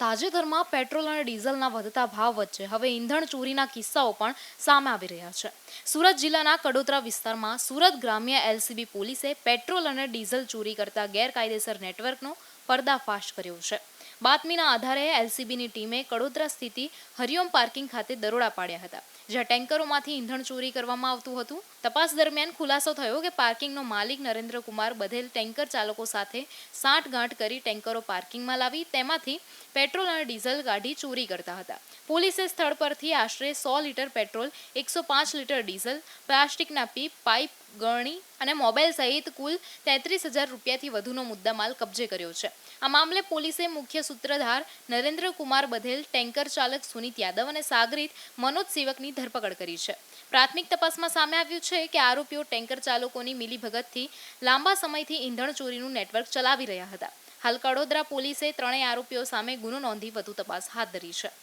તાજેતરમાં પેટ્રોલ અને ડીઝલના વધતા ભાવ વચ્ચે હવે ઈંધણ ચોરીના કિસ્સાઓ પણ સામે આવી રહ્યા છે. સુરત જિલ્લાના કડોદરા વિસ્તારમાં સુરત ગ્રામ્ય એલસીબી પોલીસે પેટ્રોલ અને ડીઝલ ચોરી કરતા ગેરકાયદેસર નેટવર્કનો પર્દાફાશ કર્યો છે. બાતમીના આધારે એલસીબીની ટીમે કડોદરા સ્થિત હરિઓમ પાર્કિંગ ખાતે દરોડા પાડ્યા હતા, જ્યાં ટેન્કરોમાંથી ઈંધણ ચોરી કરવામાં આવતું હતું. તપાસ દરમિયાન ખુલાસો થયો કે પાર્કિંગનો માલિક નરેન્દ્ર કુમાર બધેલ ટેન્કર ચાલકો સાથે સાંઠગાંઠ કરી ટેન્કરો પાર્કિંગમાં લાવી તેમાંથી પેટ્રોલ અને ડીઝલ કાઢી ચોરી કરતા હતા. પોલીસે સ્થળ પરથી આશરે 100 લીટર પેટ્રોલ, 105 લીટર ડીઝલ, પ્લાસ્ટિકના પીપ, પાઇપ, ગળણી અને મોબાઈલ સહિત કુલ 33,000 રૂપિયાથી વધુનો મુદ્દામાલ કબજે કર્યો છે. આ મામલે પોલીસે મુખ્ય સૂત્રધાર નરેન્દ્ર કુમાર બધેલ, ટેન્કર ચાલક સુનિત યાદવ અને સાગરીત મનોજ સેવકની ધરપકડ કરી છે. પ્રાથમિક તપાસમાં સામે આવ્યું છે કે આરોપીઓ ટેન્કર ચાલકોની મિલીભગતથી લાંબા સમયથી ઈંધણ ચોરીનું નેટવર્ક ચલાવી રહ્યા હતા. હાલ કડોદરા પોલીસે ત્રણેય આરોપીઓ સામે ગુનો નોંધી વધુ તપાસ હાથ ધરી છે.